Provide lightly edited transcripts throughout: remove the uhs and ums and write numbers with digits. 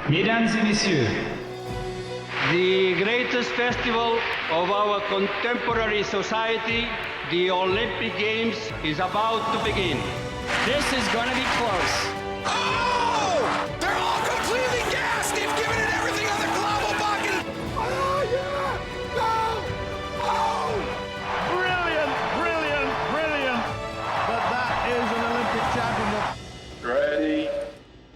Mesdames et messieurs, The greatest festival of our contemporary society, the Olympic Games, is about to begin. This is gonna be close. Oh! They're all completely gassed! They've given it everything on the global bucket! Oh, yeah! Go! Oh! Brilliant, brilliant, brilliant. But that is an Olympic championship. Ready?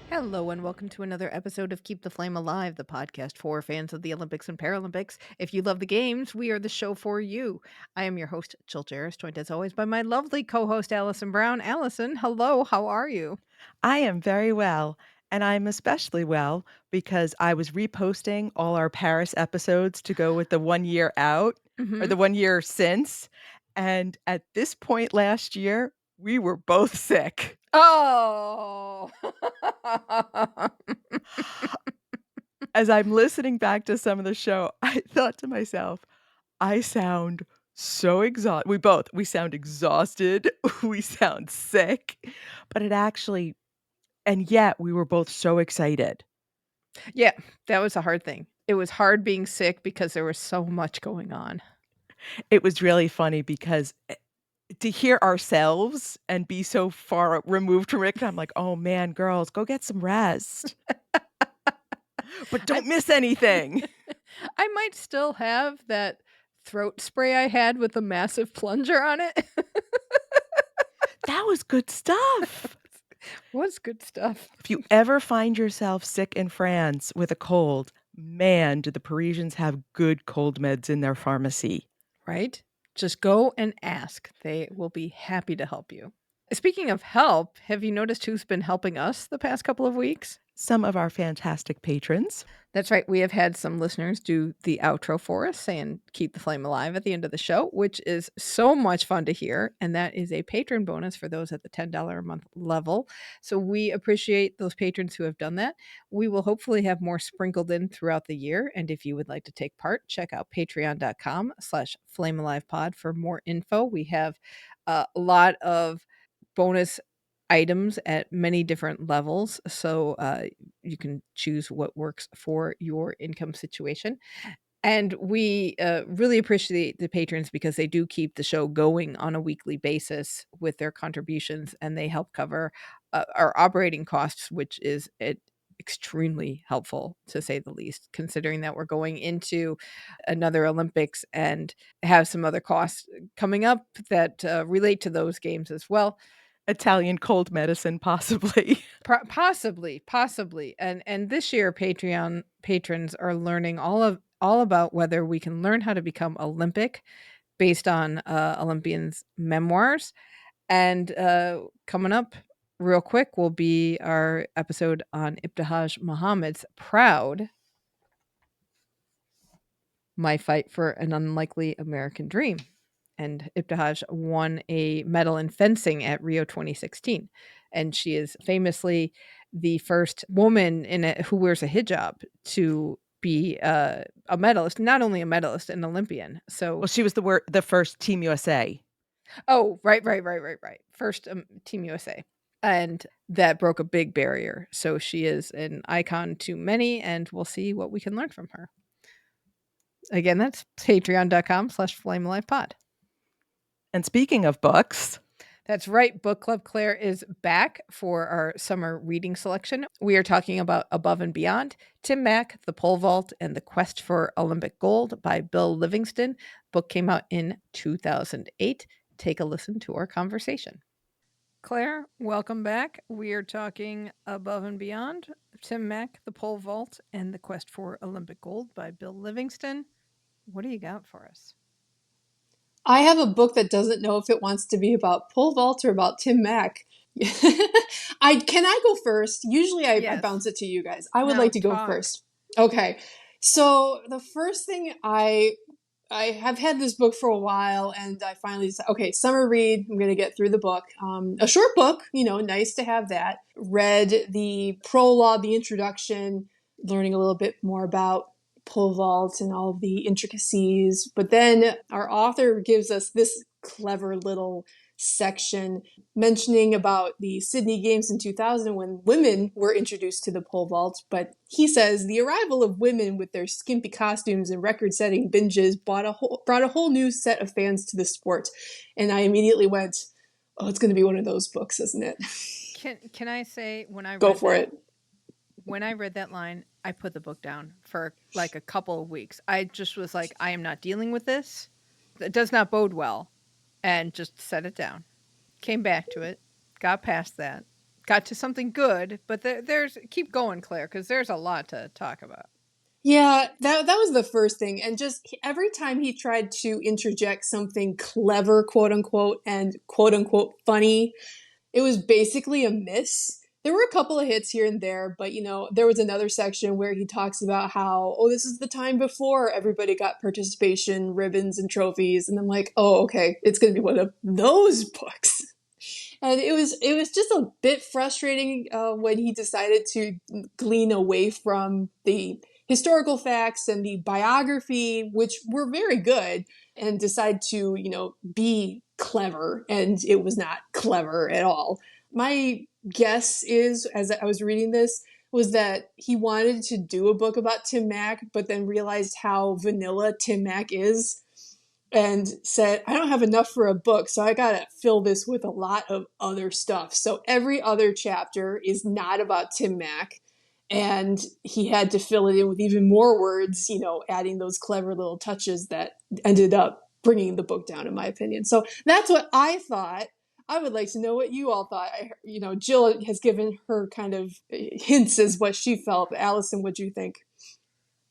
Hello and welcome to another episode of Keep the Flame Alive, the podcast for fans of the Olympics and Paralympics. If you love the games, we are the show for you. I am your host, Jill Jaracz, joined as always by my lovely co-host, Alison Brown. Alison, hello, how are you? I am very well, and I'm especially well because I was reposting all our Paris episodes to go with the 1 year out or the 1 year since. And at this point last year, we were both sick. Oh! As I'm listening back to some of the show, I thought to myself, I sound so exhausted. We sound exhausted. We sound sick. But it actually, and yet we were both so excited. Yeah, that was a hard thing. It was hard being sick because there was so much going on. It was really funny because to hear ourselves and be so far removed from it, I'm like, oh man, girls, go get some rest. But don't miss anything. I might still have that throat spray I had with a massive plunger on it. That was good stuff. Was good stuff. If you ever find yourself sick in France with a cold, man, do the Parisians have good cold meds in their pharmacy. Right? Just go and ask. They will be happy to help you. Speaking of help, have you noticed who's been helping us the past couple of weeks? Some of our fantastic patrons. That's right. We have had some listeners do the outro for us saying keep the flame alive at the end of the show, which is so much fun to hear. And that is a patron bonus for those at the $10 a month level. So we appreciate those patrons who have done that. We will hopefully have more sprinkled in throughout the year. And if you would like to take part, check out patreon.com/flamealivepod for more info. We have a lot of bonus items at many different levels, so you can choose what works for your income situation. And we really appreciate the patrons because they do keep the show going on a weekly basis with their contributions, and they help cover our operating costs, which is extremely helpful, to say the least, considering that we're going into another Olympics and have some other costs coming up that relate to those games as well. Italian cold medicine, possibly. Possibly. And this year, Patreon patrons are learning all about whether we can learn how to become Olympic based on Olympians' memoirs. And coming up real quick will be our episode on Ibtihaj Muhammad's Proud, My Fight for an Unlikely American Dream. And Ibtihaj won a medal in fencing at Rio 2016. And she is famously the first woman who wears a hijab to be a medalist, not only a medalist, an Olympian. So, Well, she was the first Team USA. oh, right. First Team USA. And that broke a big barrier. So she is an icon to many, and we'll see what we can learn from her. Again, that's patreon.com/flamealivepod. And speaking of books, that's right. Book Club Claire is back for our summer reading selection. We are talking about Above and Beyond, Tim Mack, The Pole Vault, and The Quest for Olympic Gold by Bill Livingston. Book came out in 2008. Take a listen to our conversation. Claire, welcome back. We are talking Above and Beyond, Tim Mack, The Pole Vault, and The Quest for Olympic Gold by Bill Livingston. What do you got for us? I have a book that doesn't know if it wants to be about pole vault or about Tim Mack. Can I go first? Usually I bounce it to you guys. I would like to go first. Okay. So the first thing I have had this book for a while, and I finally decided, okay, summer read. I'm going to get through the book. A short book, nice to have that. Read the prologue, the introduction, learning a little bit more about pole vault and all of the intricacies. But then our author gives us this clever little section mentioning about the Sydney Games in 2000 when women were introduced to the pole vault. But he says the arrival of women with their skimpy costumes and record-setting binges brought a whole new set of fans to the sport. And I immediately went, oh, it's going to be one of those books, isn't it? Can I say when I Go for it. When I read that line, I put the book down for like a couple of weeks. I just was like, I am not dealing with this. It does not bode well. And just set it down. Came back to it. Got past that. Got to something good. But there's keep going, Claire, because there's a lot to talk about. Yeah, that was the first thing. And just every time he tried to interject something clever, quote unquote, and quote unquote funny, it was basically a miss. There were a couple of hits here and there, but there was another section where he talks about how, oh, this is the time before everybody got participation ribbons and trophies. And I'm like, oh, okay, it's going to be one of those books. And it was just a bit frustrating when he decided to glean away from the historical facts and the biography, which were very good, and decide to, be clever. And it was not clever at all. My guess is, as I was reading this, was that he wanted to do a book about Tim Mack, but then realized how vanilla Tim Mack is and said, I don't have enough for a book, so I gotta fill this with a lot of other stuff. So every other chapter is not about Tim Mack, and he had to fill it in with even more words, adding those clever little touches that ended up bringing the book down, in my opinion. So that's what I thought. I would like to know what you all thought. Jill has given her kind of hints as what she felt. Alison, what do you think?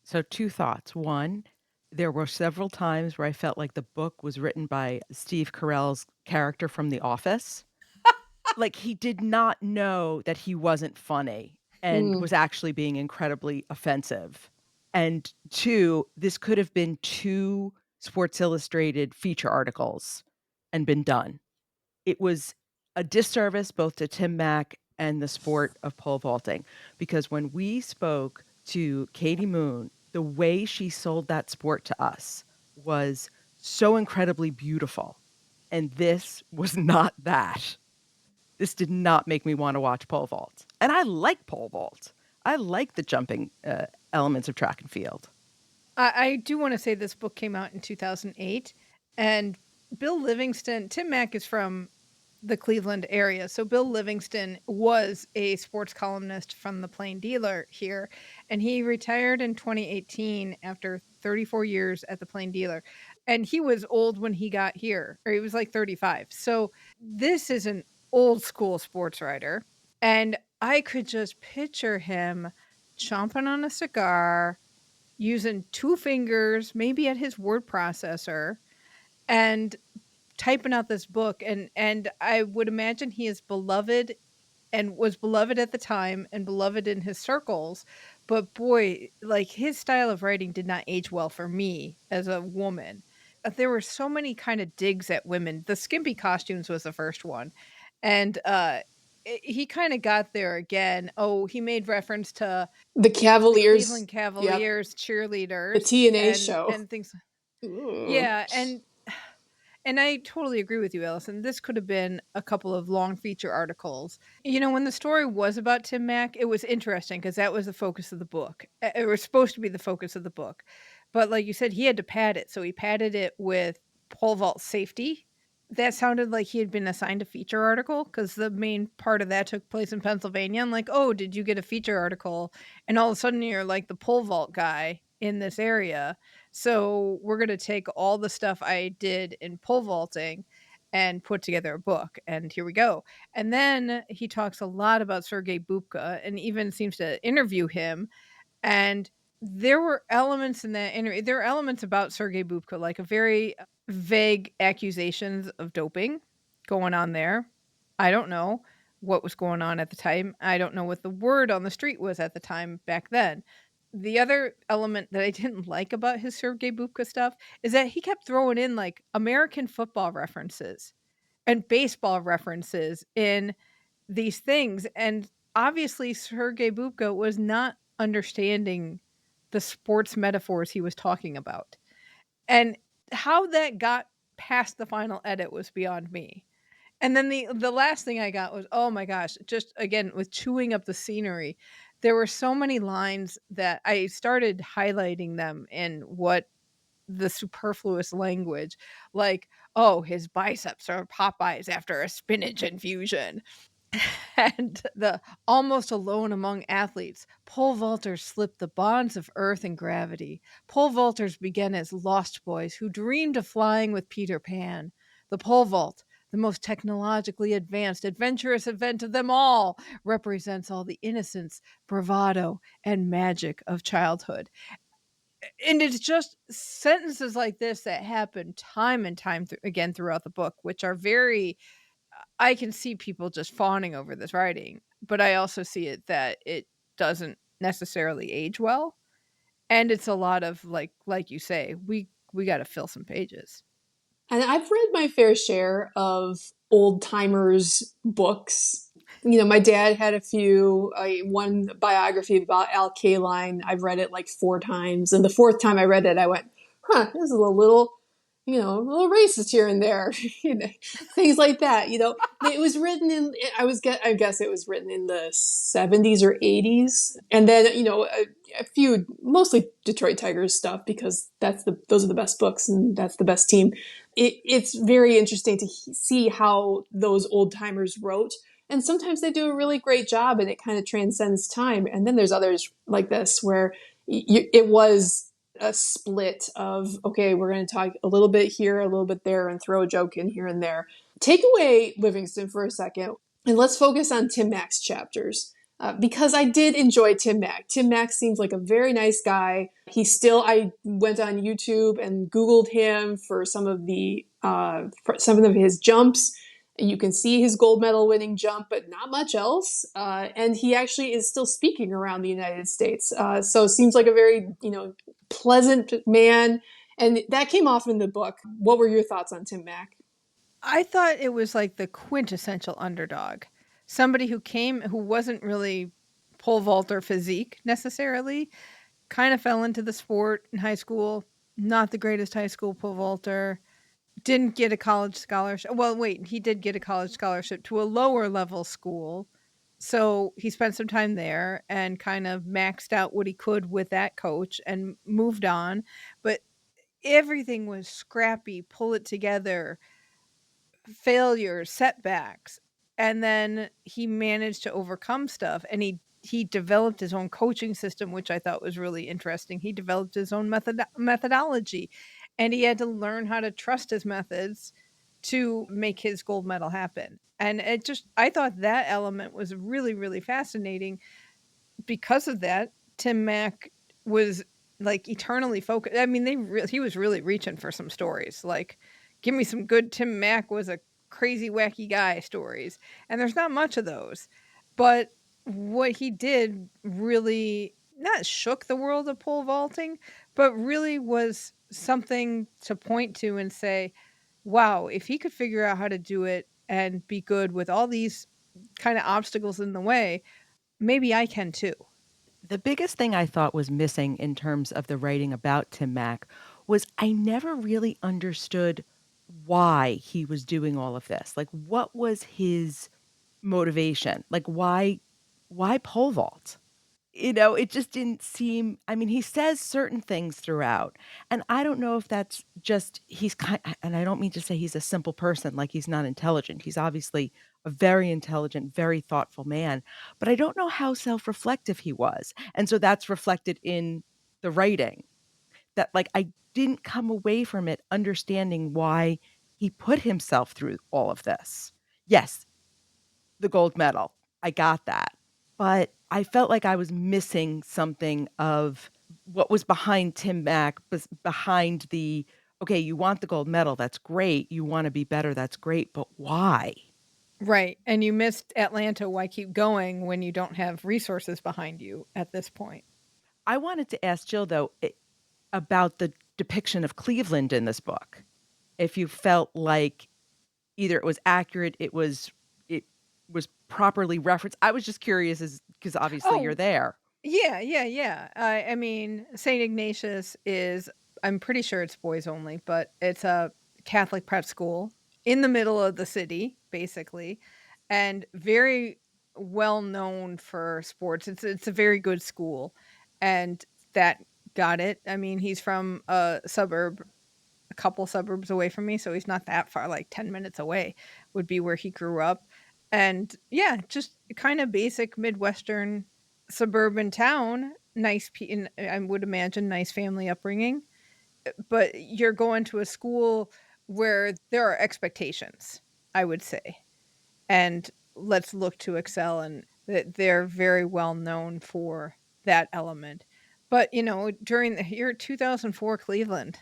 So 2 thoughts. One, there were several times where I felt like the book was written by Steve Carell's character from The Office. Like he did not know that he wasn't funny and was actually being incredibly offensive. And 2, this could have been 2 Sports Illustrated feature articles and been done. It was a disservice both to Tim Mack and the sport of pole vaulting, because when we spoke to Katie Moon, the way she sold that sport to us was so incredibly beautiful. And this was not that. This did not make me want to watch pole vault. And I like pole vault. I like the jumping elements of track and field. I do want to say this book came out in 2008, and Bill Livingston, Tim Mack is from the Cleveland area. So Bill Livingston was a sports columnist from the Plain Dealer here, and he retired in 2018 after 34 years at the Plain Dealer. And he was old when he got here, or he was like 35. So this is an old school sports writer. And I could just picture him chomping on a cigar, using 2 fingers, maybe at his word processor, and typing out this book. And I would imagine he is beloved and was beloved at the time and beloved in his circles. But boy, like his style of writing did not age well for me as a woman. There were so many kind of digs at women. The skimpy costumes was the first one. And he kind of got there again. Oh, he made reference to the Cavaliers, Cleveland Cavaliers cheerleaders, the TNA show, and things. Yeah, and I totally agree with you, Alison. This could have been a couple of long feature articles. When the story was about Tim Mack, it was interesting because that was the focus of the book. It was supposed to be the focus of the book, but like you said, he had to pad it, so he padded it with pole vault safety. That sounded like he had been assigned a feature article because the main part of that took place in Pennsylvania. I'm like, oh, did you get a feature article? And all of a sudden you're like the pole vault guy in this area. So we're going to take all the stuff I did in pole vaulting and put together a book. And here we go. And then he talks a lot about Sergei Bubka and even seems to interview him. And there were elements in that interview. There are elements about Sergei Bubka, like a very vague accusations of doping going on there. I don't know what was going on at the time. I don't know what the word on the street was at the time back then. The other element that I didn't like about his Sergei Bubka stuff is that he kept throwing in like American football references and baseball references in these things. And obviously Sergei Bubka was not understanding the sports metaphors he was talking about. And how that got past the final edit was beyond me. And then the last thing I got was, oh my gosh, just again with chewing up the scenery. There were so many lines that I started highlighting them in what the superfluous language, like, oh, his biceps are Popeyes after a spinach infusion. And the almost alone among athletes, pole vaulters slip the bonds of earth and gravity. Pole vaulters began as lost boys who dreamed of flying with Peter Pan. The pole vault, the most technologically advanced, adventurous event of them all, represents all the innocence, bravado, and magic of childhood. And it's just sentences like this that happen time and time again throughout the book, which are very, I can see people just fawning over this writing, but I also see it that it doesn't necessarily age well, and it's a lot of like you say, we got to fill some pages. And I've read my fair share of old timers books. You know, my dad had a few. One biography about Al Kaline. I've read it like 4 times, and the 4th time I read it, I went, "Huh, this is a little, a little racist here and there." Things like that. It was written in. I guess it was written in the 70s or 80s, and then a few, mostly Detroit Tigers stuff because those are the best books and that's the best team. It's very interesting to see how those old timers wrote. And sometimes they do a really great job and it kind of transcends time. And then there's others like this where it was a split of, okay, we're going to talk a little bit here, a little bit there, and throw a joke in here and there. Take away Livingston for a second and let's focus on Tim Mack's chapters. Because I did enjoy Tim Mack. Tim Mack seems like a very nice guy. I went on YouTube and Googled him for some of his jumps. You can see his gold medal winning jump, but not much else. And he actually is still speaking around the United States. So seems like a very, pleasant man. And that came off in the book. What were your thoughts on Tim Mack? I thought it was like the quintessential underdog. Somebody who wasn't really pole vaulter physique necessarily, kind of fell into the sport in high school, not the greatest high school pole vaulter, didn't get a college scholarship. Well, wait, he did get a college scholarship to a lower level school. So he spent some time there and kind of maxed out what he could with that coach and moved on. But everything was scrappy, pull it together, failures, setbacks, and then he managed to overcome stuff, and he developed his own coaching system, which I thought was really interesting. He developed his own methodology, and he had to learn how to trust his methods to make his gold medal happen. And I thought that element was really, really fascinating. Because of that, Tim Mack was like eternally focused. I mean, he was really reaching for some stories. Like, give me some good Tim Mack was a crazy, wacky guy stories. And there's not much of those. But what he did really not shook the world of pole vaulting, but really was something to point to and say, wow, if he could figure out how to do it and be good with all these kind of obstacles in the way, maybe I can too. The biggest thing I thought was missing in terms of the writing about Tim Mack was I never really understood why he was doing all of this. Like, what was his motivation? Like, why pole vault? It just didn't seem. I mean, he says certain things throughout, and I don't know if that's just and I don't mean to say he's a simple person, like he's not intelligent. He's obviously a very intelligent, very thoughtful man, but I don't know how self-reflective he was. And so that's reflected in the writing. That like I didn't come away from it understanding why he put himself through all of this. Yes, the gold medal. I got that. But I felt like I was missing something of what was behind Tim Mack, behind okay, you want the gold medal, that's great. You want to be better, that's great. But why? Right. And you missed Atlanta. Why keep going when you don't have resources behind you at this point? I wanted to ask Jill, though, about the depiction of Cleveland in this book. If you felt like either it was accurate, it was properly referenced. I was just curious because obviously you're there. Yeah. I mean, St. Ignatius is, I'm pretty sure it's boys only, but it's a Catholic prep school. in the middle of the city, basically, and very well known for sports. It's a very good school, and that got it. I mean, he's from a couple suburbs away from me, so he's not that far. Like 10 minutes away would be where he grew up, and yeah, just kind of basic Midwestern suburban town. I would imagine nice family upbringing, but you're going to a school where there are expectations, I would say. And let's look to excel, and that they're very well known for that element. But, during the year 2004 Cleveland,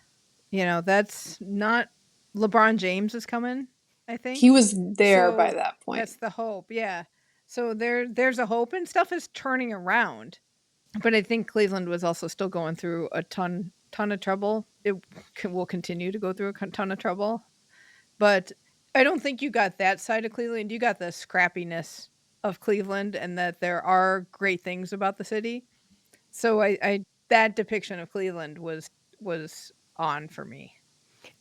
that's not LeBron James is coming, I He think. was there by So that point. that's the hope. Yeah. So there's a hope and stuff is turning around. But I think Cleveland was also still going through a ton of trouble. It will continue to go through a ton of trouble. But I don't think you got that side of Cleveland. You got the scrappiness of Cleveland, and that there are great things about the city. So I that depiction of Cleveland was on for me.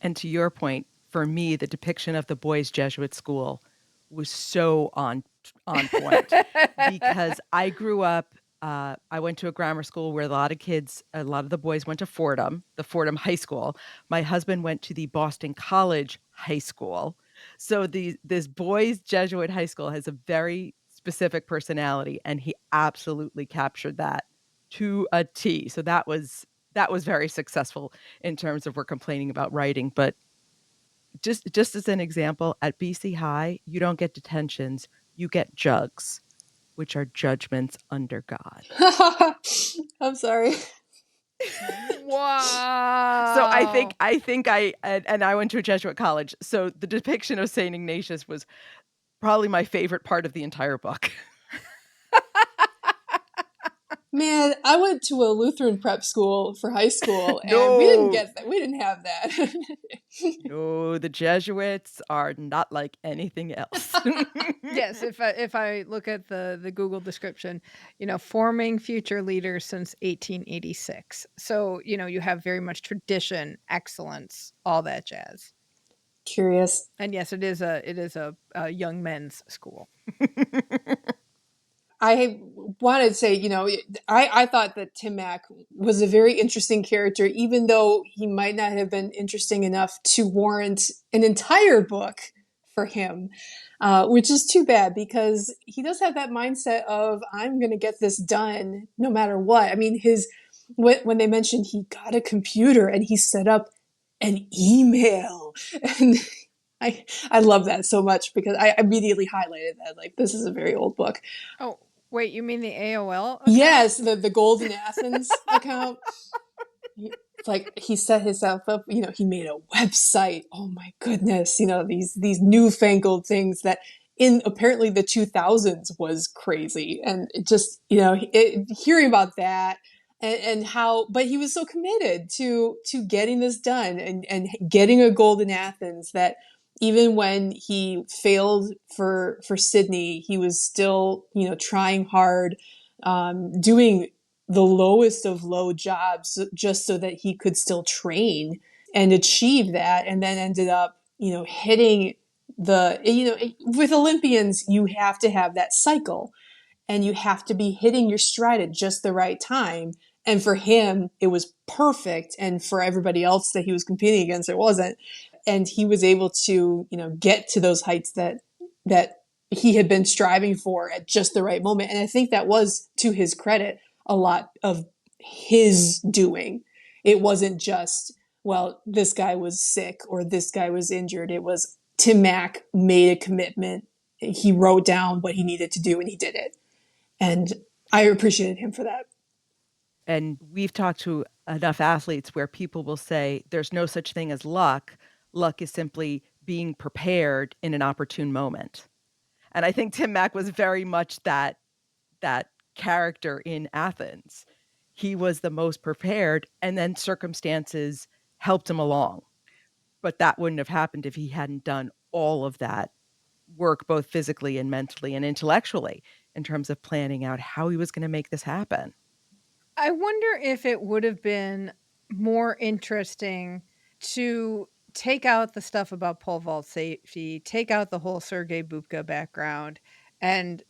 And to your point, for me, the depiction of the boys' Jesuit school was so on point because I grew up. I went to a grammar school where a lot of the boys went to Fordham, the Fordham High School. My husband went to the Boston College High School. So this boys' Jesuit high school has a very specific personality, and he absolutely captured that to a T. So that was very successful in terms of we're complaining about writing. But just as an example, at BC High, you don't get detentions, you get jugs, which are judgments under God. I'm sorry. Wow. So I think I went to a Jesuit college. So the depiction of Saint Ignatius was probably my favorite part of the entire book. Man, I went to a Lutheran prep school for high school, and we didn't get that. We didn't have that. No, the Jesuits are not like anything else. Yes, if I look at the Google description, forming future leaders since 1886. So, you have very much tradition, excellence, all that jazz. Curious. And yes, it is a young men's school. I wanted to say, I thought that Tim Mack was a very interesting character, even though he might not have been interesting enough to warrant an entire book for him, which is too bad because he does have that mindset of, I'm going to get this done no matter what. I mean, when they mentioned he got a computer and he set up an email, and I love that so much because I immediately highlighted that. Like, this is a very old book. Oh, wait, you mean the AOL account? Yes, the Golden Athens account. It's like he set himself up, he made a website. Oh my goodness. These newfangled things that in apparently the 2000s was crazy. And it just, hearing about that and how, but he was so committed to getting this done and getting a Golden Athens that even when he failed for Sydney, he was still, trying hard, doing the lowest of low jobs just so that he could still train and achieve that. And then ended up, hitting with Olympians, you have to have that cycle and you have to be hitting your stride at just the right time. And for him, it was perfect. And for everybody else that he was competing against, it wasn't. And he was able to, get to those heights that he had been striving for at just the right moment. And I think that was, to his credit, a lot of his doing. It wasn't just, well, this guy was sick or this guy was injured. It was Tim Mack made a commitment. He wrote down what he needed to do and he did it. And I appreciated him for that. And we've talked to enough athletes where people will say there's no such thing as luck. Luck is simply being prepared in an opportune moment. And I think Tim Mack was very much that character in Athens. He was the most prepared, and then circumstances helped him along. But that wouldn't have happened if he hadn't done all of that work, both physically and mentally and intellectually, in terms of planning out how he was going to make this happen. I wonder if it would have been more interesting to take out the stuff about pole vault safety, take out the whole Sergei Bubka background, and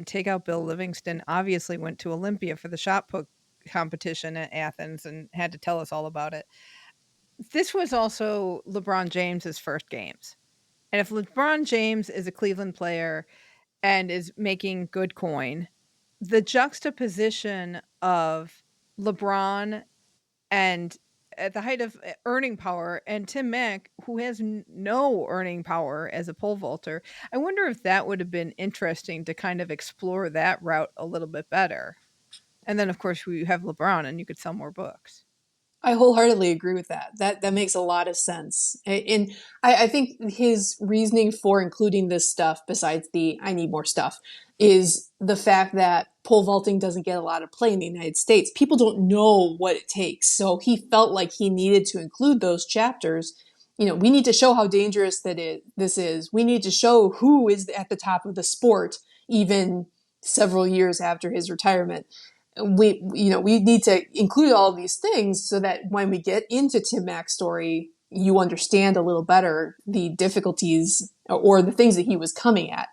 take out Bill Livingston. Obviously, went to Olympia for the shot put competition at Athens and had to tell us all about it. This was also LeBron James's first games. And if LeBron James is a Cleveland player and is making good coin, the juxtaposition of LeBron and at the height of earning power and Tim Mack, who has no earning power as a pole vaulter, I wonder if that would have been interesting to kind of explore that route a little bit better. And then, of course, we have LeBron and you could sell more books. I wholeheartedly agree with that. That makes a lot of sense. And I think his reasoning for including this stuff, besides the I need more stuff, is the fact that pole vaulting doesn't get a lot of play in the United States. People don't know what it takes. So he felt like he needed to include those chapters. You know, we need to show how dangerous this is. We need to show who is at the top of the sport, even several years after his retirement. We need to include all of these things so that when we get into Tim Mack's story, you understand a little better the difficulties or the things that he was coming at.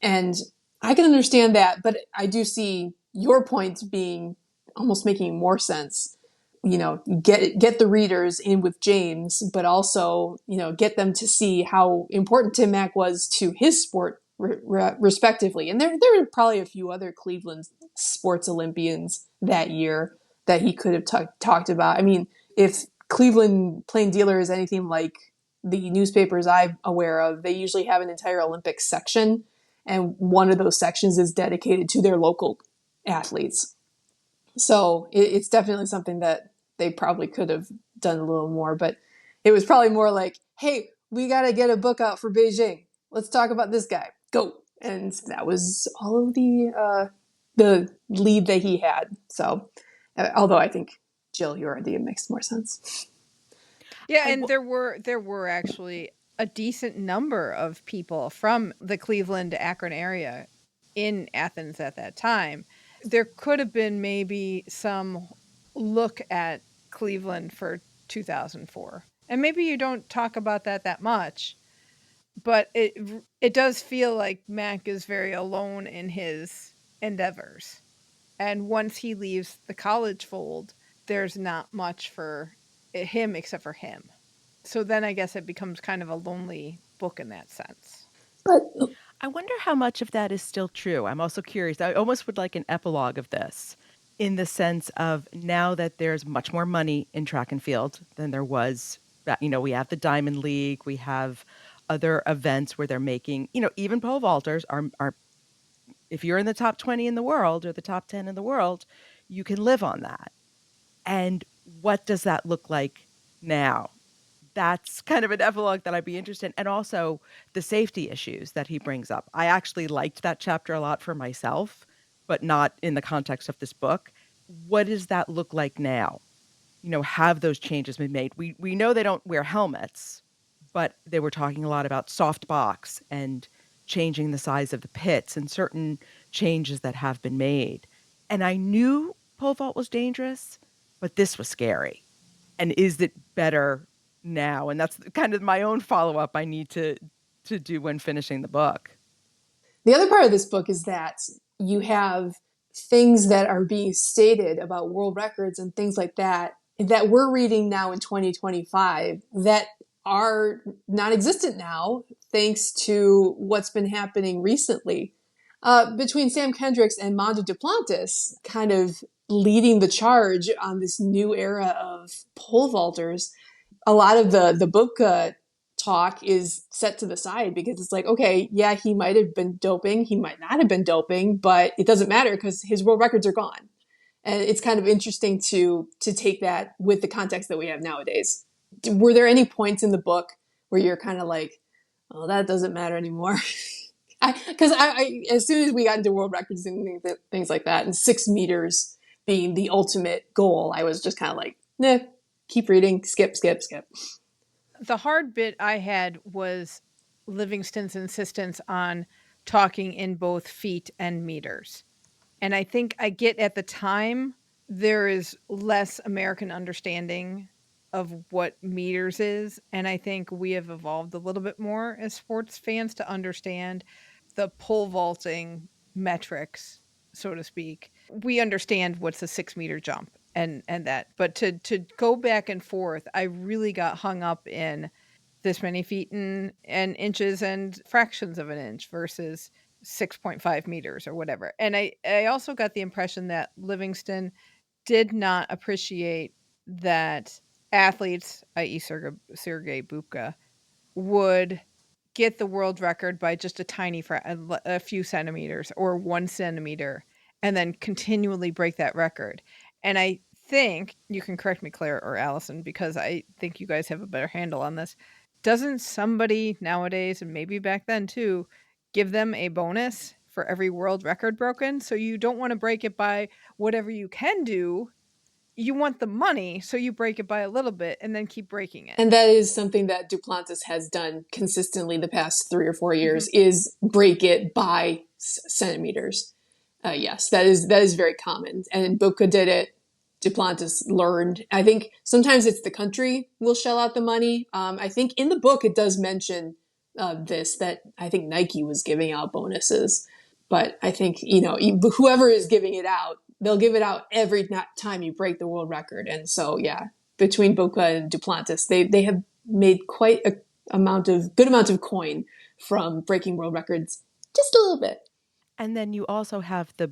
And I can understand that, but I do see your point being almost making more sense. You know, get the readers in with James, but also, you know, get them to see how important Tim Mack was to his sport respectively. And there were probably a few other Cleveland sports Olympians that year that he could have talked about. I mean, if Cleveland Plain Dealer is anything like the newspapers I'm aware of, they usually have an entire Olympics section, and one of those sections is dedicated to their local athletes. So it's definitely something that they probably could have done a little more, but it was probably more like, hey, we got to get a book out for Beijing. Let's talk about this guy. Go. And that was all of the lead that he had. So, although I think, Jill, your idea makes more sense. Yeah, and there were actually a decent number of people from the Cleveland, Akron area in Athens at that time. There could have been maybe some look at Cleveland for 2004. And maybe you don't talk about that much, but it does feel like Mack is very alone in his endeavors. And once he leaves the college fold, there's not much for him except for him. So then I guess it becomes kind of a lonely book in that sense. But I wonder how much of that is still true. I'm also curious. I almost would like an epilogue of this in the sense of now that there's much more money in track and field than there was. You know, we have the Diamond League, we have other events where they're making, you know, even pole vaulters are if you're in the top 20 in the world or the top 10 in the world, you can live on that. And what does that look like now? That's kind of an epilogue that I'd be interested in. And also the safety issues that he brings up. I actually liked that chapter a lot for myself, but not in the context of this book. What does that look like now? You know, have those changes been made? We know they don't wear helmets, but they were talking a lot about soft box and changing the size of the pits and certain changes that have been made. And I knew pole vault was dangerous, but this was scary. And is it better now? And that's kind of my own follow-up I need to do when finishing the book. The other part of this book is that you have things that are being stated about world records and things like that we're reading now in 2025 that are non-existent now thanks to what's been happening recently. Between Sam Kendricks and Mondo Duplantis kind of leading the charge on this new era of pole vaulters, a lot of the book talk is set to the side because it's like, okay, yeah, he might have been doping, he might not have been doping, but it doesn't matter because his world records are gone. And it's kind of interesting to take that with the context that we have nowadays. Were there any points in the book where you're kind of like, oh, that doesn't matter anymore? Because I as soon as we got into world records and things like that, and 6 meters being the ultimate goal, I was just kind of like, nah, keep reading, skip. The hard bit I had was Livingston's insistence on talking in both feet and meters. And I think I get at the time there is less American understanding of what meters is. And I think we have evolved a little bit more as sports fans to understand the pole vaulting metrics, so to speak. We understand what's a 6-meter jump and that. But to go back and forth, I really got hung up in this many feet and inches and fractions of an inch versus 6.5 meters or whatever. And I also got the impression that Livingston did not appreciate that athletes, i.e. Sergei Bubka, would get the world record by just a a few centimeters or 1 centimeter and then continually break that record. And I think, you can correct me, Claire or Alison, because I think you guys have a better handle on this. Doesn't somebody nowadays, and maybe back then too, give them a bonus for every world record broken? So you don't want to break it by whatever you can do. You want the money, so you break it by a little bit and then keep breaking it. And that is something that Duplantis has done consistently the past 3 or 4 years, is break it by centimeters. Yes, that is very common. And Bubka did it. Duplantis learned. I think sometimes it's the country will shell out the money. I think in the book it does mention that I think Nike was giving out bonuses. But I think, whoever is giving it out, they'll give it out every time you break the world record. And so, yeah, between Bubka and Duplantis, they have made quite a good amount of coin from breaking world records, just a little bit. And then you also have the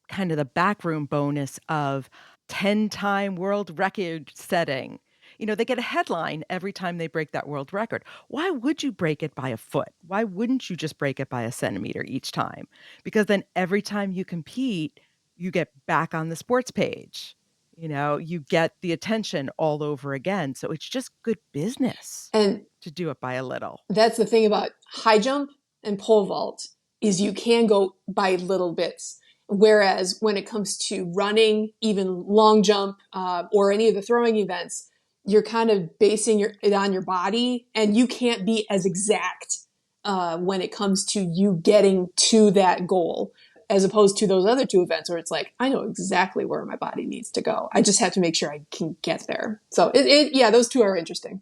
kind of the backroom bonus of 10-time world record setting. They get a headline every time they break that world record. Why would you break it by a foot? Why wouldn't you just break it by a centimeter each time? Because then every time you compete, you get back on the sports page. You get the attention all over again. So it's just good business to do it by a little. That's the thing about high jump and pole vault, is you can go by little bits. Whereas when it comes to running, even long jump, or any of the throwing events, you're kind of basing it on your body, and you can't be as exact when it comes to you getting to that goal, as opposed to those other two events where it's like, I know exactly where my body needs to go. I just have to make sure I can get there. So those two are interesting.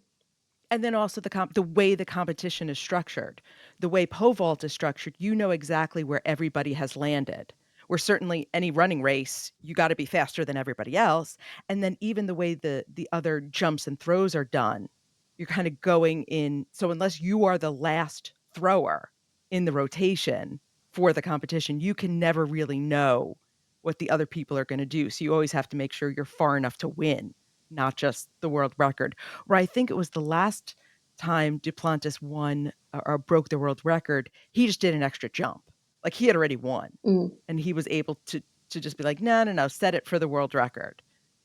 And then also the way the competition is structured, the way pole vault is structured, you know exactly where everybody has landed. Where certainly any running race, you got to be faster than everybody else. And then even the way the other jumps and throws are done, you're kind of going in. So unless you are the last thrower in the rotation for the competition, you can never really know what the other people are going to do. So you always have to make sure you're far enough to win, not just the world record. Where I think it was the last time Duplantis won or broke the world record, he just did an extra jump. Like he had already won, and he was able to just be like, no, set it for the world record.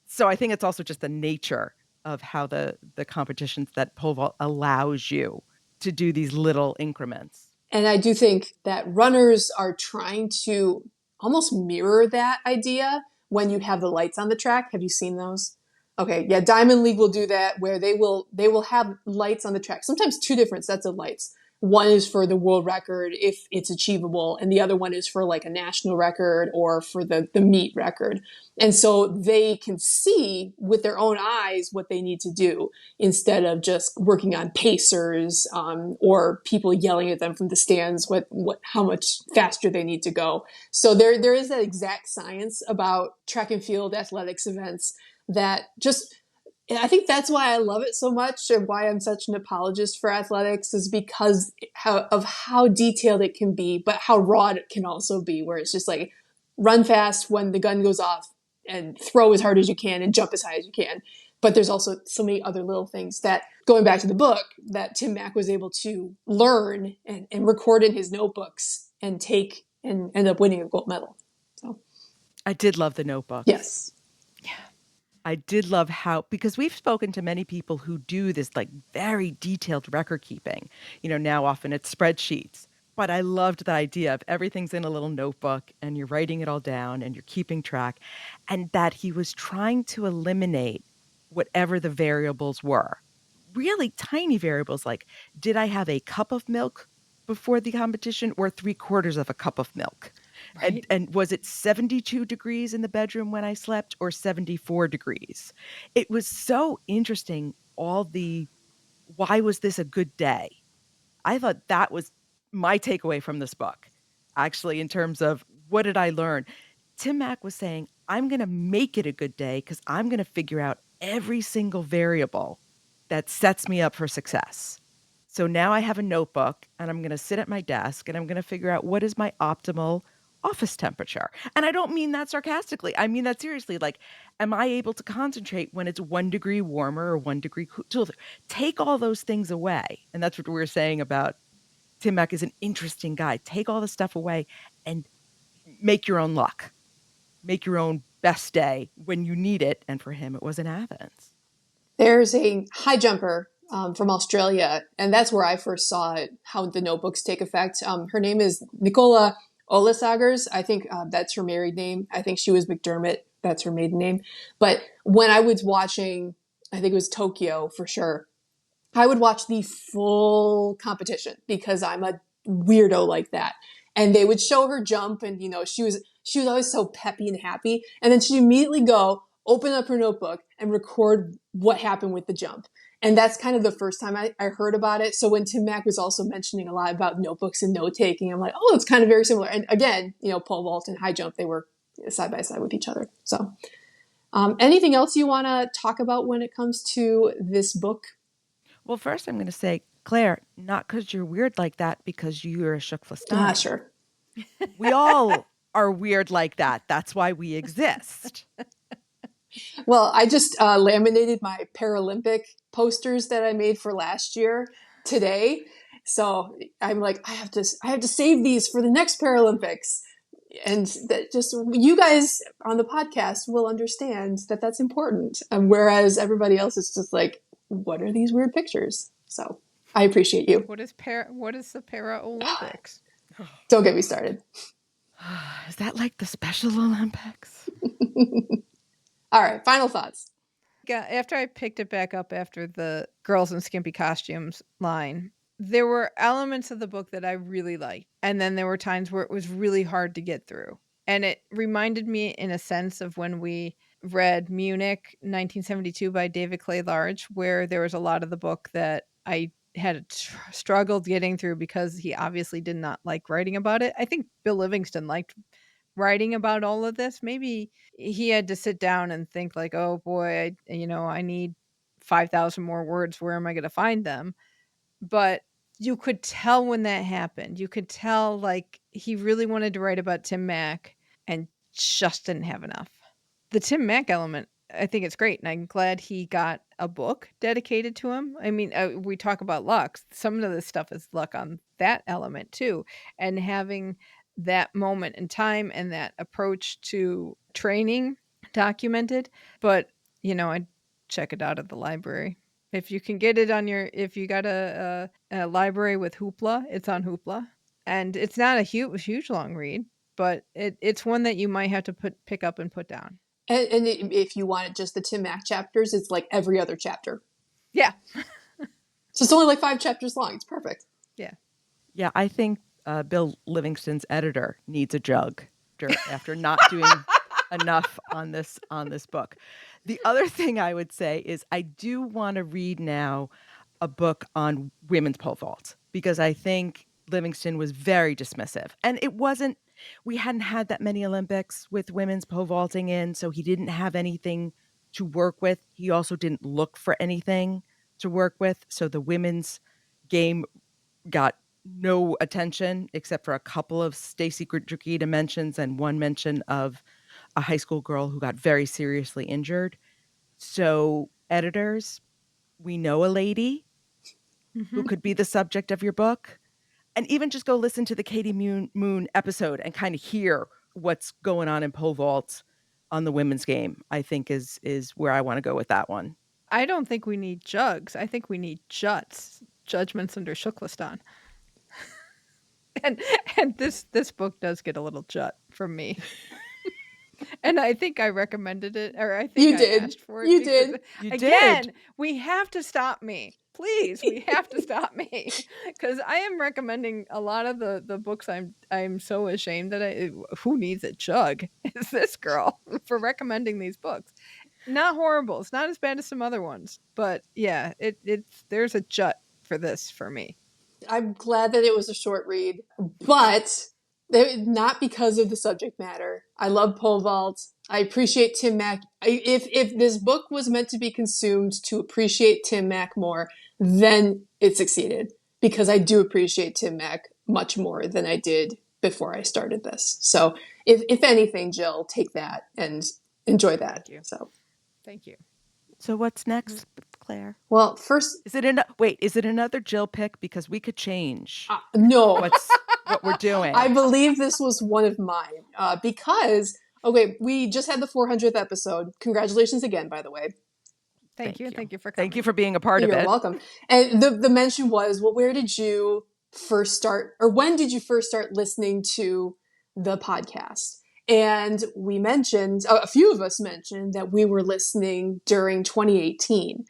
So I think it's also just the nature of how the competitions that pole vault allows you to do these little increments. And I do think that runners are trying to almost mirror that idea when you have the lights on the track. Have you seen those? Okay, yeah, Diamond League will do that, where they will have lights on the track, sometimes 2 different sets of lights. One is for the world record if it's achievable, and the other one is for like a national record or for the meet record. And so they can see with their own eyes what they need to do, instead of just working on pacers or people yelling at them from the stands how much faster they need to go. So there is that exact science about track and field athletics events that just, I think that's why I love it so much, and why I'm such an apologist for athletics, is because of how detailed it can be, but how raw it can also be, where it's just like run fast when the gun goes off and throw as hard as you can and jump as high as you can. But there's also so many other little things that, going back to the book, that Tim Mack was able to learn and record in his notebooks and take and end up winning a gold medal. So I did love the notebook. Yes. I did love how, because we've spoken to many people who do this like very detailed record keeping, now often it's spreadsheets, but I loved the idea of everything's in a little notebook and you're writing it all down and you're keeping track, and that he was trying to eliminate whatever the variables were, really tiny variables. Like, did I have a cup of milk before the competition or 3/4 of a cup of milk? Right. And was it 72 degrees in the bedroom when I slept or 74 degrees? It was so interesting, why was this a good day? I thought that was my takeaway from this book, actually, in terms of what did I learn? Tim Mack was saying, I'm going to make it a good day because I'm going to figure out every single variable that sets me up for success. So now I have a notebook and I'm going to sit at my desk and I'm going to figure out what is my optimal office temperature. And I don't mean that sarcastically. I mean that seriously. Like, am I able to concentrate when it's 1 degree warmer or 1 degree cooler? Take all those things away. And that's what we were saying about Tim Mack is an interesting guy. Take all the stuff away and make your own luck. Make your own best day when you need it. And for him, it was in Athens. There's a high jumper from Australia, and that's where I first saw it, how the notebooks take effect. Her name is Nicola Olasagers. I think that's her married name. I think she was McDermott. That's her maiden name. But when I was watching, I think it was Tokyo for sure, I would watch the full competition because I'm a weirdo like that. And they would show her jump, and she was always so peppy and happy. And then she'd immediately go open up her notebook and record what happened with the jump. And that's kind of the first time I heard about it. So when Tim Mack was also mentioning a lot about notebooks and note taking, I'm like, oh, it's kind of very similar. And again, pole vault and high jump, they were side by side with each other. So anything else you want to talk about when it comes to this book? Well, first I'm going to say, Claire, not because you're weird like that, because you're a TKFLASTAN. Sure. We all are weird like that. That's why we exist. Well, I just laminated my Paralympic posters that I made for last year today. So I'm like, I have to save these for the next Paralympics. And that just, you guys on the podcast will understand that that's important. Whereas everybody else is just like, what are these weird pictures? So I appreciate you. What is the Paralympics? Don't get me started. Is that like the Special Olympics? All right. Final thoughts. After I picked it back up after the girls in skimpy costumes line, there were elements of the book that I really liked. And then there were times where it was really hard to get through. And it reminded me in a sense of when we read Munich 1972 by David Clay Large, where there was a lot of the book that I had struggled getting through because he obviously did not like writing about it. I think Bill Livingston liked writing about all of this. Maybe he had to sit down and think like, oh boy, I need 5,000 more words. Where am I going to find them? But you could tell when that happened. You could tell like he really wanted to write about Tim Mack and just didn't have enough. The Tim Mack element, I think it's great. And I'm glad he got a book dedicated to him. I mean, we talk about luck. Some of this stuff is luck on that element too. And having that moment in time and that approach to training documented. But, I'd check it out at the library. If you can get it if you got a library with Hoopla, it's on Hoopla. And it's not a huge long read, but it's one that you might have to pick up and put down. And if you wanted just the Tim Mack chapters, it's like every other chapter. Yeah. So it's only like 5 chapters long. It's perfect. Yeah. Yeah, I think Bill Livingston's editor needs a jug after not doing enough on this book. The other thing I would say is I do want to read now a book on women's pole vault because I think Livingston was very dismissive. And we hadn't had that many Olympics with women's pole vaulting in, so he didn't have anything to work with. He also didn't look for anything to work with. So the women's game got no attention except for a couple of Stacy Drakita mentions and one mention of a high school girl who got very seriously injured. So editors, we know a lady who could be the subject of your book. And even just go listen to the Katie Moon episode and kind of hear what's going on in pole vault on the women's game, I think is where I want to go with that one. I don't think we need jugs. I think we need juts. Judgments under TKFLASTAN. and this book does get a little jut from me. And I think I recommended it, or I think I asked for it. You did. You Again, did. we have to stop me. Please, we have to stop me. Because I am recommending a lot of the books I'm so ashamed that who needs a chug is this girl for recommending these books. Not horrible. It's not as bad as some other ones. But yeah, it's there's a jut for this for me. I'm glad that it was a short read, but not because of the subject matter. I love pole vault. I appreciate Tim Mack. If this book was meant to be consumed to appreciate Tim Mack more, then it succeeded, because I do appreciate Tim Mack much more than I did before I started this. So if anything, Jill, take that and enjoy that. Thank you. So Thank you. So what's next, Claire? Well, first, Is it another Jill pick? Because we could change no. what we're doing. I believe this was one of mine because, okay, we just had the 400th episode. Congratulations again, by the way. Thank you. Thank you for coming. Thank you for being a part of it. You're welcome. And the mention was, well, where did you first start, or when did you first start listening to the podcast? And we mentioned, a few of us mentioned that we were listening during 2018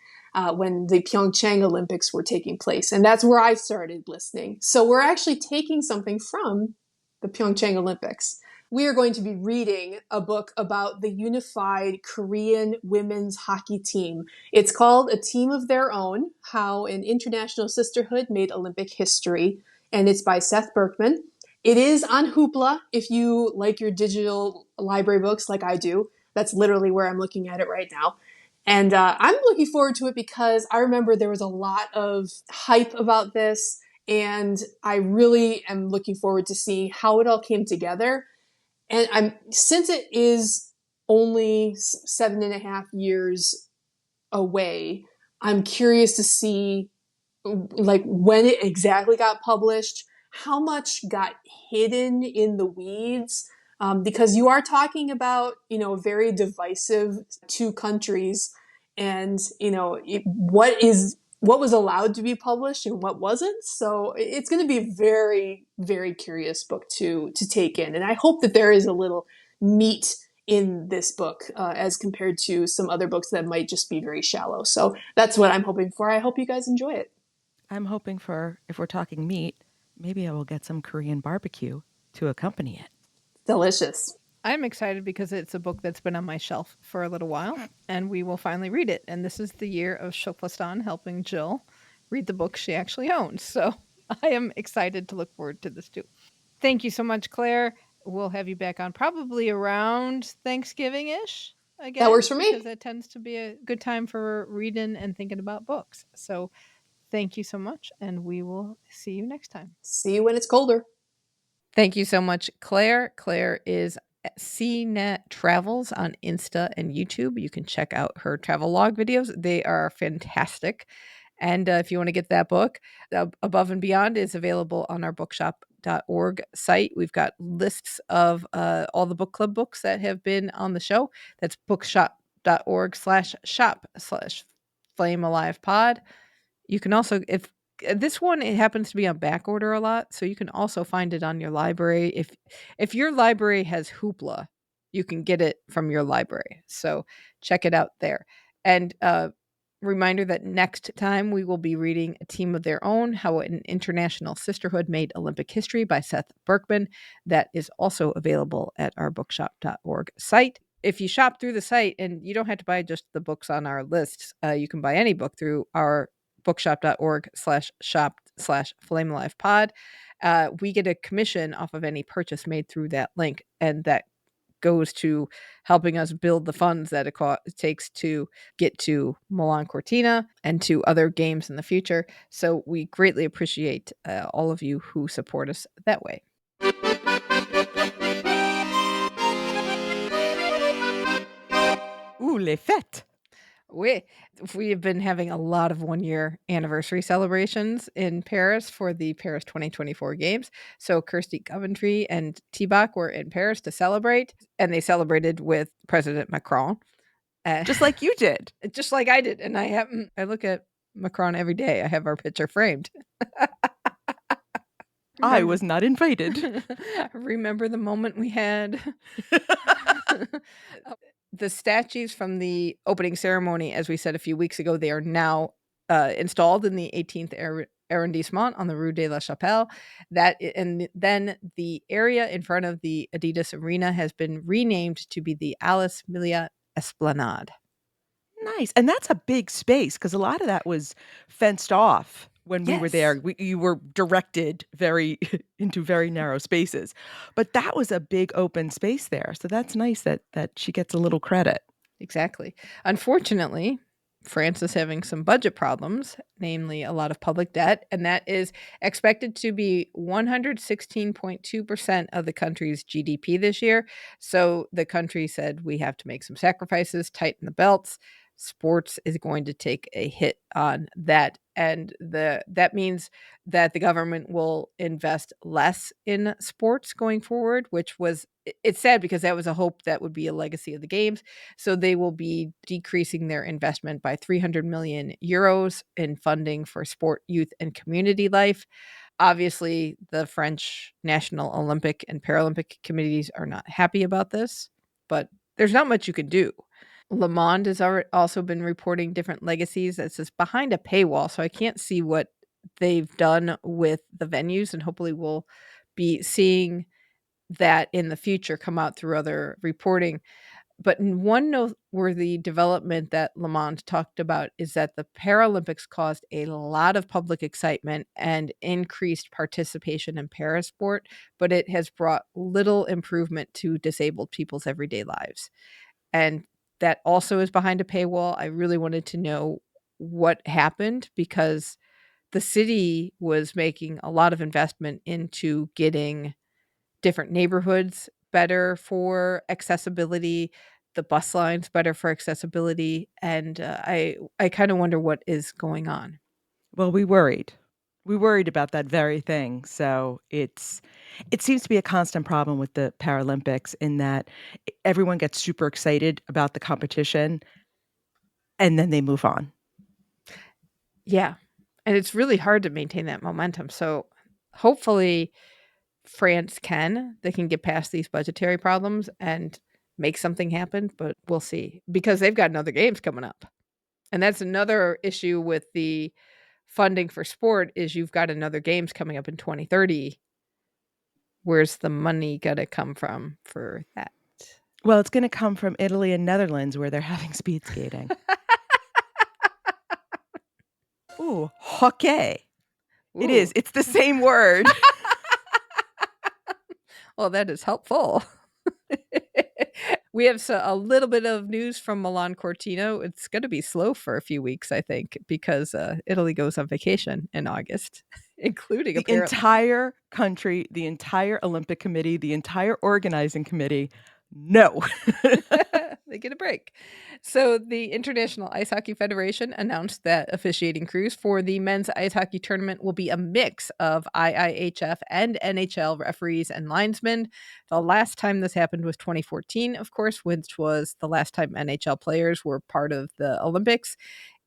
when the Pyeongchang Olympics were taking place. And that's where I started listening. So we're actually taking something from the Pyeongchang Olympics. We are going to be reading a book about the unified Korean women's hockey team. It's called A Team of Their Own, How an International Sisterhood Made Olympic History. And it's by Seth Berkman. It is on Hoopla if you like your digital library books like I do. That's literally where I'm looking at it right now. And I'm looking forward to it because I remember there was a lot of hype about this. And I really am looking forward to seeing how it all came together. And since it is only 7.5 years away, I'm curious to see like when it exactly got published, how much got hidden in the weeds, because you are talking about, very divisive two countries, and, what was allowed to be published and what wasn't. So it's going to be a very, very curious book to take in. And I hope that there is a little meat in this book as compared to some other books that might just be very shallow. So that's what I'm hoping for. I hope you guys enjoy it. I'm hoping for, if we're talking meat, maybe I will get some Korean barbecue to accompany it. Delicious. I'm excited because it's a book that's been on my shelf for a little while, and we will finally read it. And this is the year of TKFLASTAN helping Jill read the book she actually owns. So I am excited to look forward to this too. Thank you so much, Claire. We'll have you back on probably around Thanksgiving-ish, I guess. That works for me. Because that tends to be a good time for reading and thinking about books. So thank you so much, and we will see you next time. See you when it's colder. Thank you so much, Claire. Claire is CNET Travels on Insta and YouTube. You can check out her travel log videos. They are fantastic. And if you want to get that book, Above and Beyond is available on our bookshop.org site. We've got lists of all the book club books that have been on the show. That's bookshop.org/shop/flamealivepod. You can also, if this one, it happens to be on back order a lot, so you can also find it on your library. If your library has Hoopla, you can get it from your library. So check it out there. And reminder that next time we will be reading A Team of Their Own, How an International Sisterhood Made Olympic History by Seth Berkman. That is also available at our bookshop.org site. If you shop through the site, and you don't have to buy just the books on our lists, you can buy any book through our bookshop.org/shop/flamealivepod. We get a commission off of any purchase made through that link, and that goes to helping us build the funds that it takes to get to Milano-Cortina and to other games in the future. So we greatly appreciate all of you who support us that way. Ooh, les fêtes! We have been having a lot of 1-year anniversary celebrations in Paris for the Paris 2024 games. So Kirsty Coventry and T-Bach were in Paris to celebrate, and they celebrated with President Macron. Just like you did. Just like I did. And I look at Macron every day. I have our picture framed. I was not invited. Remember the moment we had The statues from the opening ceremony, as we said a few weeks ago, they are now installed in the 18th arrondissement on the Rue de la Chapelle. And then the area in front of the Adidas Arena has been renamed to be the Alice Milia Esplanade. Nice. And that's a big space because a lot of that was fenced off when we were there. You were directed into very narrow spaces. But that was a big open space there. So that's nice that she gets a little credit. Exactly. Unfortunately, France is having some budget problems, namely a lot of public debt, and that is expected to be 116.2% of the country's GDP this year. So the country said we have to make some sacrifices, tighten the belts. Sports is going to take a hit on that. And that means that the government will invest less in sports going forward, it's sad because that was a hope that would be a legacy of the games. So they will be decreasing their investment by 300 million euros in funding for sport, youth, and community life. Obviously, the French National Olympic and Paralympic committees are not happy about this, but there's not much you can do. Le Monde has also been reporting different legacies that says behind a paywall, so I can't see what they've done with the venues, and hopefully we'll be seeing that in the future come out through other reporting. But one noteworthy development that Le Monde talked about is that the Paralympics caused a lot of public excitement and increased participation in parasport, but it has brought little improvement to disabled people's everyday lives. And that also is behind a paywall. I really wanted to know what happened because the city was making a lot of investment into getting different neighborhoods better for accessibility, the bus lines better for accessibility, and I kind of wonder what is going on. Well, we worried about that very thing. So it seems to be a constant problem with the Paralympics in that everyone gets super excited about the competition and then they move on. Yeah. And it's really hard to maintain that momentum. So hopefully France they can get past these budgetary problems and make something happen, but we'll see because they've got another games coming up. And that's another issue with the funding for sport is you've got another games coming up in 2030. Where's the money going to come from for that? Well, it's going to come from Italy and Netherlands where they're having speed skating. Ooh, hockey. Ooh. It is. It's the same word. Well, that is helpful. We have a little bit of news from Milano-Cortina. It's going to be slow for a few weeks, I think, because Italy goes on vacation in August, including the entire country, the entire Olympic Committee, the entire organizing committee. No. They get a break. So the International Ice Hockey Federation announced that officiating crews for the men's ice hockey tournament will be a mix of IIHF and NHL referees and linesmen. The last time this happened was 2014, of course, which was the last time NHL players were part of the Olympics.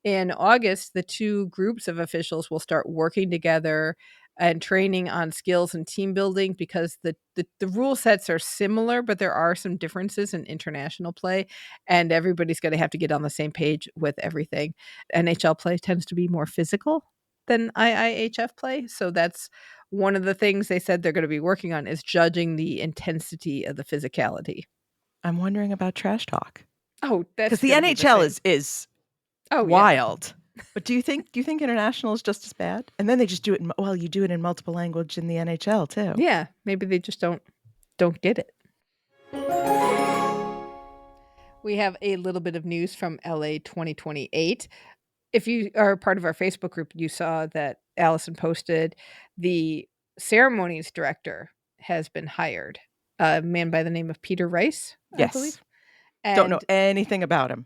In August, the two groups of officials will start working together and training on skills and team building because the rule sets are similar, but there are some differences in international play, and everybody's going to have to get on the same page with everything. NHL play tends to be more physical than IIHF play, so that's one of the things they said they're going to be working on is judging the intensity of the physicality. I'm wondering about trash talk. Oh, that's because the NHL is wild. Yeah. But do you think international is just as bad? And then they just do it. You do it in multiple language in the NHL too. Yeah, maybe they just don't get it. We have a little bit of news from LA 2028. If you are part of our Facebook group, you saw that Alison posted the ceremonies director has been hired, a man by the name of Peter Rice. Yes, I believe. Don't know anything about him.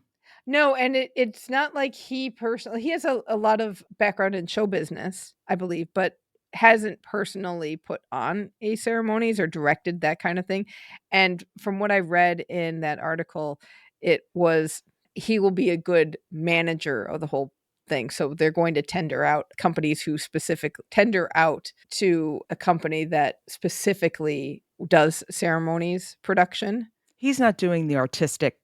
No, and it's not like he has a lot of background in show business, I believe, but hasn't personally put on a ceremonies or directed that kind of thing. And from what I read in that article, he will be a good manager of the whole thing. So they're going to tender out companies who tender out to a company that specifically does ceremonies production. He's not doing the artistic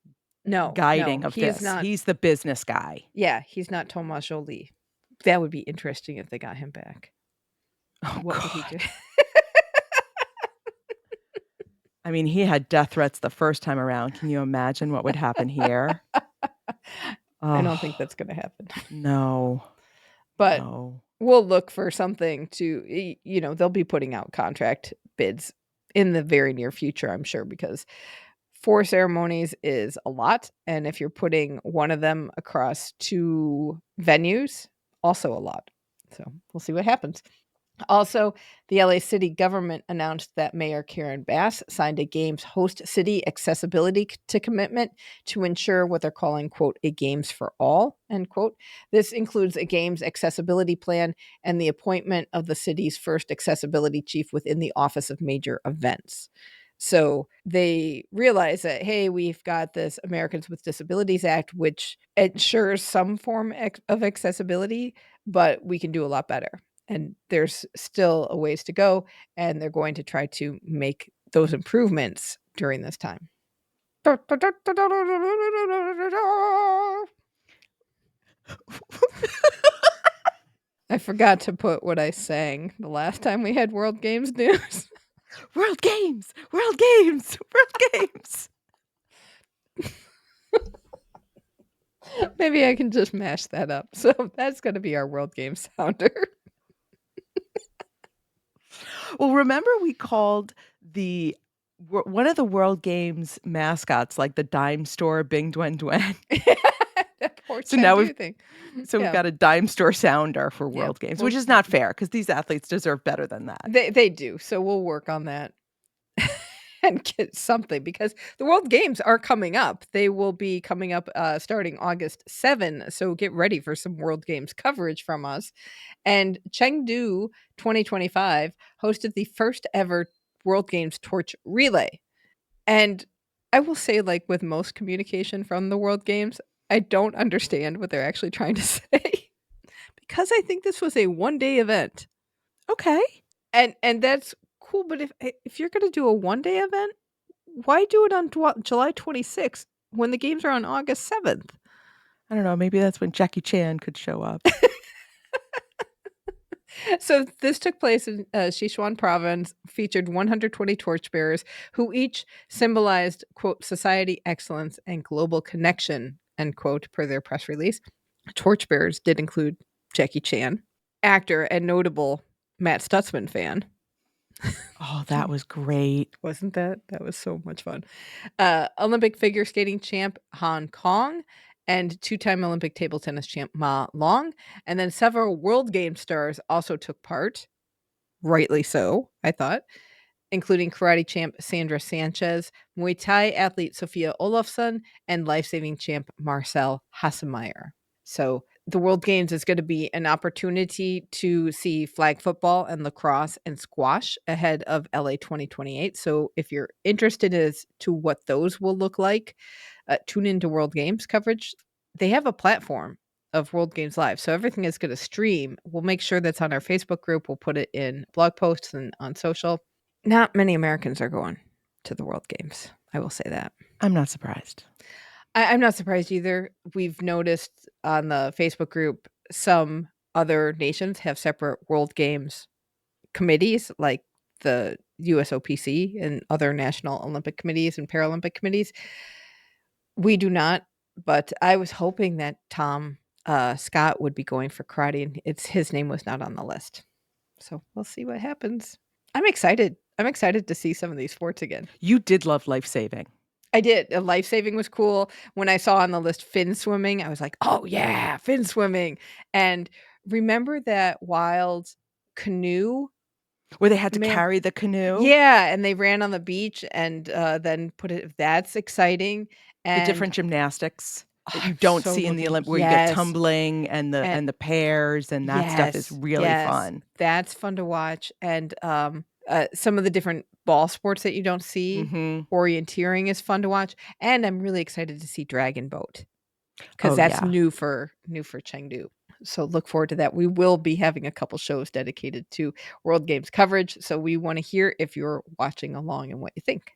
guiding of this. Not, he's the business guy. Yeah, he's not Tomas Jolie. That would be interesting if they got him back. Oh, what God. would he do? I mean, he had death threats the first time around. Can you imagine what would happen here? I don't think that's going to happen. No. But no. We'll look for something to, they'll be putting out contract bids in the very near future, I'm sure, because 4 ceremonies is a lot. And if you're putting one of them across 2 venues, also a lot. So we'll see what happens. Also, the LA City government announced that Mayor Karen Bass signed a Games host city accessibility commitment to ensure what they're calling, quote, a Games for all, end quote. This includes a Games accessibility plan and the appointment of the city's first accessibility chief within the Office of Major Events. So they realize that, hey, we've got this Americans with Disabilities Act, which ensures some form of accessibility, but we can do a lot better. And there's still a ways to go, and they're going to try to make those improvements during this time. I forgot to put what I sang the last time we had World Games news. World Games! World Games! World Games! Maybe I can just mash that up. So that's going to be our World Games sounder. Well, remember we called one of the World Games mascots like the dime store Bing Dwen Dwen. So now we've got a dime store sounder for World Games, which is not fair because these athletes deserve better than that. They do. So we'll work on that and get something, because the World Games are coming up. They will be coming up starting August 7. So get ready for some World Games coverage from us. And Chengdu 2025 hosted the first ever World Games torch relay. And I will say, like with most communication from the World Games, I don't understand what they're actually trying to say, because I think this was a 1-day event. Okay. And that's cool, but if you're going to do a 1-day event, why do it on July 26th when the games are on August 7th? I don't know. Maybe that's when Jackie Chan could show up. So this took place in Sichuan province, featured 120 torchbearers who each symbolized, quote, society excellence and global connection, end quote, per their press release. Torchbearers did include Jackie Chan, actor and notable Matt Stutzman fan. Oh, that was great. Wasn't that? That was so much fun. Olympic figure skating champ Hong Kong and 2-time Olympic table tennis champ Ma Long. And then several World Game stars also took part. Rightly so, I thought, including karate champ Sandra Sanchez, Muay Thai athlete Sophia Olofsson, and life-saving champ Marcel Hassemeyer. So the World Games is going to be an opportunity to see flag football and lacrosse and squash ahead of LA 2028. So if you're interested as to what those will look like, tune into World Games coverage. They have a platform of World Games Live, so everything is going to stream. We'll make sure that's on our Facebook group. We'll put it in blog posts and on social. Not many Americans are going to the World Games. I will say that. I'm not surprised. I'm not surprised either. We've noticed on the Facebook group some other nations have separate World Games committees, like the USOPC and other national Olympic committees and Paralympic committees. We do not, but I was hoping that Tom Scott would be going for karate, and his name was not on the list. So we'll see what happens. I'm excited. I'm excited to see some of these sports again. You did love life-saving. I did. Life-saving was cool. When I saw on the list fin swimming, I was like, oh yeah, fin swimming. And remember that wild canoe? Where they had to carry the canoe? Yeah, and they ran on the beach and then put it. That's exciting. And the different gymnastics that you don't see in the Olympics, where you get tumbling and the pairs, and that stuff is really fun. That's fun to watch. And some of the different ball sports that you don't see, orienteering is fun to watch. And I'm really excited to see Dragon Boat, because that's new for Chengdu. So look forward to that. We will be having a couple shows dedicated to World Games coverage. So we want to hear if you're watching along and what you think.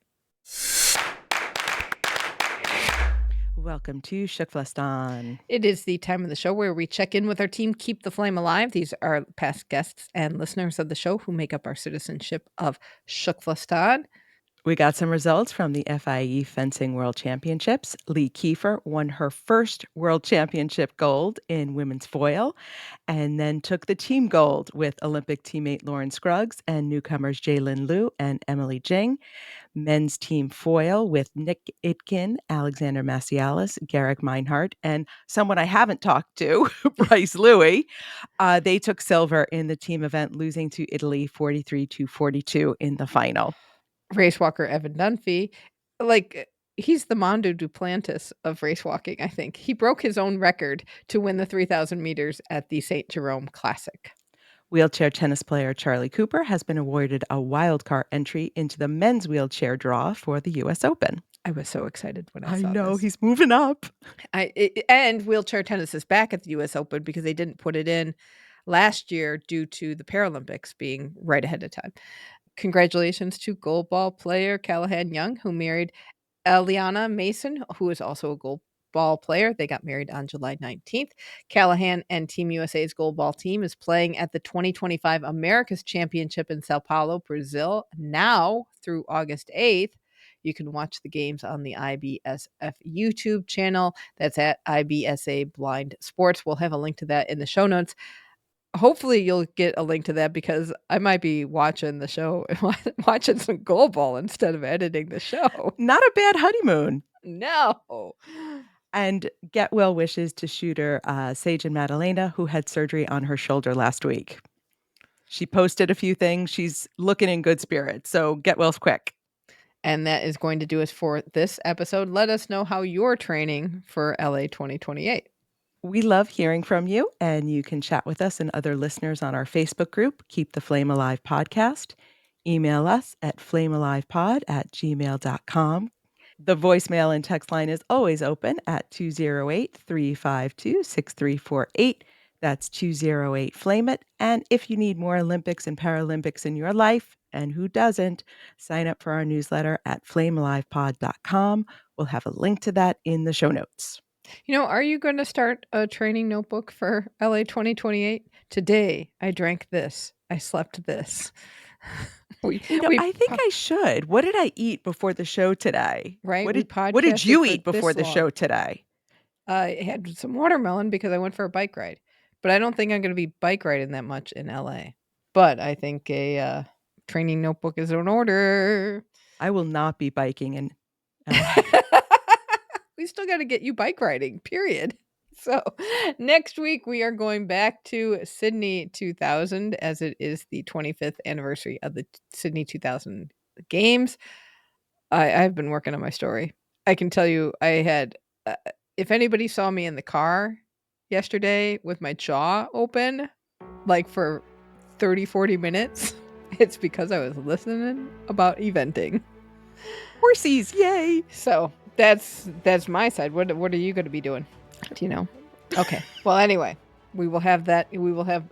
Welcome to TKFLASTAN. It is the time of the show where we check in with our team, Keep the Flame Alive. These are past guests and listeners of the show who make up our citizenship of TKFLASTAN. We got some results from the FIE Fencing World Championships. Lee Kiefer won her first World Championship gold in women's foil and then took the team gold with Olympic teammate Lauren Scruggs and newcomers Jaylin Liu and Emily Jing. Men's team foil with Nick Itkin, Alexander Macialis, Garrick Meinhardt, and someone I haven't talked to, Bryce Louie. They took silver in the team event, losing to Italy 43-42 in the final. Race walker Evan Dunphy, he's the Mondo Duplantis of race walking, I think. He broke his own record to win the 3,000 meters at the St. Jerome Classic. Wheelchair tennis player Charlie Cooper has been awarded a wildcard entry into the men's wheelchair draw for the U.S. Open. I was so excited when I saw know, this. He's moving up. And wheelchair tennis is back at the U.S. Open because they didn't put it in last year due to the Paralympics being right ahead of time. Congratulations to goalball player Callahan Young, who married Eliana Mason, who is also a goalball player. They got married on July 19th. Callahan and Team USA's goalball team is playing at the 2025 America's Championship in Sao Paulo, Brazil, now through August 8th. You can watch the games on the IBSF YouTube channel. That's at IBSA Blind Sports. We'll have a link to that in the show notes. Hopefully you'll get a link to that because I might be watching the show, watching some goalball instead of editing the show. Not a bad honeymoon. No. And get well wishes to shooter Sage and Madalena, who had surgery on her shoulder last week. She posted a few things. She's looking in good spirits. So get well quick. And that is going to do us for this episode. Let us know how you're training for LA 2028. We love hearing from you, and you can chat with us and other listeners on our Facebook group, Keep the Flame Alive Podcast. Email us at flamealivepod@gmail.com. The voicemail and text line is always open at 208-352-6348. That's 208-FLAME-IT. And if you need more Olympics and Paralympics in your life, and who doesn't, sign up for our newsletter at flamealivepod.com. We'll have a link to that in the show notes. Are you going to start a training notebook for LA 2028? Today, I drank this. I slept this. I think I should. What did I eat before the show today? Right. What did you eat before the show today? I had some watermelon because I went for a bike ride. But I don't think I'm going to be bike riding that much in LA. But I think a training notebook is in order. I will not be biking in LA. We still got to get you bike riding, period. So next week we are going back to Sydney 2000 as it is the 25th anniversary of the Sydney 2000 Games. I've been working on my story. I can tell you I had, if anybody saw me in the car yesterday with my jaw open, like for 30-40 minutes, it's because I was listening about eventing. Horsies, yay! So that's my side. What are you going to be doing? Do you know? Okay. Well, anyway, we will have that. We will have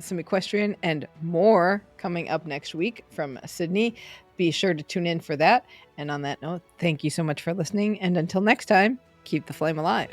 some equestrian and more coming up next week from Sydney. Be sure to tune in for that. And on that note, thank you so much for listening. And until next time, keep the flame alive.